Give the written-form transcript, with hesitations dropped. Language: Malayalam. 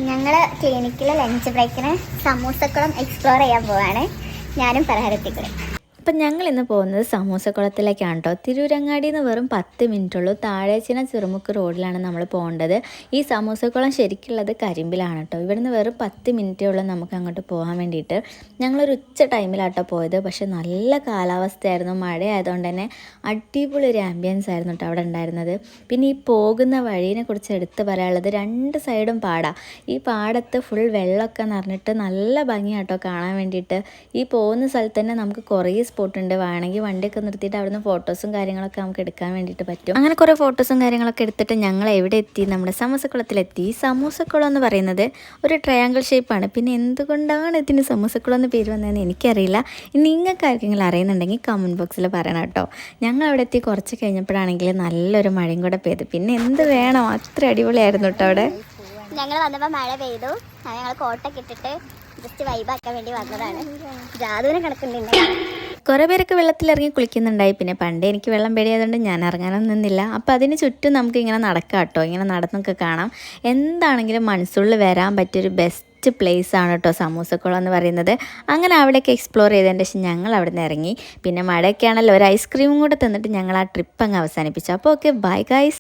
ഞങ്ങൾ ക്ലിനിക്കിലെ ലഞ്ച് ബ്രേക്കിന് സമൂസക്കുളം എക്സ്പ്ലോർ ചെയ്യാൻ പോവാണ്. ഞാനും പലഹാരത്തിക്കൂടെ. അപ്പം ഞങ്ങൾ ഇന്ന് പോകുന്നത് സമൂസക്കുളത്തിലേക്കാണ് കേട്ടോ. തിരൂരങ്ങാടിയിൽ നിന്ന് വെറും 10 മിനിറ്റുള്ളൂ. താഴേച്ചിന ചെറുമുക്ക് റോഡിലാണ് നമ്മൾ പോകേണ്ടത്. ഈ സമൂസക്കുളം ശരിക്കുള്ളത് കരിമ്പിലാണ് കേട്ടോ. ഇവിടുന്ന് വെറും 10 മിനിറ്റേ ഉള്ളൂ നമുക്ക് അങ്ങോട്ട് പോകാൻ വേണ്ടിയിട്ട്. ഞങ്ങളൊരു ഉച്ച ടൈമിലാട്ടോ പോയത്. പക്ഷേ നല്ല കാലാവസ്ഥയായിരുന്നു, മഴയായതുകൊണ്ട് തന്നെ അടിപൊളി ഒരു ആംബിയൻസ് ആയിരുന്നു കേട്ടോ അവിടെ ഉണ്ടായിരുന്നത്. പിന്നെ ഈ പോകുന്ന വഴീനെ കുറിച്ച് എടുത്ത് പറയാനുള്ളത്, 2 സൈഡും പാടാണ്. ഈ പാടത്ത് ഫുൾ വെള്ളമൊക്കെ നിറഞ്ഞിട്ട് നല്ല ഭംഗിയാട്ടോ കാണാൻ വേണ്ടിയിട്ട്. ഈ പോകുന്ന സ്ഥലത്ത് തന്നെ നമുക്ക് കുറേ സ്പോട്ട് ഉണ്ട്. വേണമെങ്കിൽ വണ്ടിയൊക്കെ നിർത്തിയിട്ട് അവിടുന്ന് ഫോട്ടോസും കാര്യങ്ങളൊക്കെ നമുക്ക് എടുക്കാൻ വേണ്ടിയിട്ട് പറ്റും. അങ്ങനെ കുറേ ഫോട്ടോസും കാര്യങ്ങളൊക്കെ എടുത്തിട്ട് ഞങ്ങൾ എവിടെ എത്തി? നമ്മുടെ സമൂസക്കുളത്തിലെത്തി. ഈ സമൂസക്കുളം എന്ന് പറയുന്നത് ഒരു ട്രയാങ്കിൾ ഷേപ്പാണ്. പിന്നെ എന്തുകൊണ്ടാണ് ഇതിന് സമൂസക്കുളം എന്ന് പേര് വന്നതെന്ന് എനിക്കറിയില്ല. ഇനി നിങ്ങൾക്ക് ആർക്കെങ്കിലും അറിയുന്നുണ്ടെങ്കിൽ കമൻറ്റ് ബോക്സിൽ പറയണം കേട്ടോ. ഞങ്ങൾ അവിടെ എത്തി കുറച്ച് കഴിഞ്ഞപ്പോഴാണെങ്കിൽ നല്ലൊരു മഴയും കൂടെ പെയ്തു. പിന്നെ എന്ത് വേണം, അത്ര അടിപൊളിയായിരുന്നു കേട്ടോ അവിടെ. ഞങ്ങൾ വന്നപ്പോൾ മഴ പെയ്തു. ഞങ്ങൾ കോട്ടൊക്കെ ഇട്ടിട്ട് ജസ്റ്റ് വൈബാക്കാൻ വേണ്ടി വന്നതാണ്. ജാതുവിനെ കിടക്കുന്നുണ്ട്. കുറേ പേരൊക്കെ വെള്ളത്തിലിറങ്ങി കുളിക്കുന്നുണ്ടായി. പിന്നെ പണ്ടേ എനിക്ക് വെള്ളം പേടിയായതുകൊണ്ട് ഞാൻ ഇറങ്ങാനൊന്നും നിന്നില്ല. അപ്പോൾ അതിന് ചുറ്റും നമുക്ക് ഇങ്ങനെ നടക്കാം കേട്ടോ. ഇങ്ങനെ നടന്നൊക്കെ കാണാം. എന്താണെങ്കിലും മനസ്സുള്ളിൽ വരാൻ പറ്റിയൊരു ബെസ്റ്റ് പ്ലേസ് ആണ് കേട്ടോ സമൂസക്കുളം എന്ന് പറയുന്നത്. അങ്ങനെ അവിടെയൊക്കെ എക്സ്പ്ലോർ ചെയ്തതിൻ്റെ ശേഷം ഞങ്ങൾ അവിടെ നിന്ന് ഇറങ്ങി. പിന്നെ മഴയൊക്കെ ആണല്ലോ, ഒരു ഐസ്ക്രീമും കൂടെ തന്നിട്ട് ഞങ്ങൾ ആ ട്രിപ്പ് അങ്ങ് അവസാനിപ്പിച്ചു. അപ്പോൾ ഓക്കെ, ബൈ ഗൈസ്.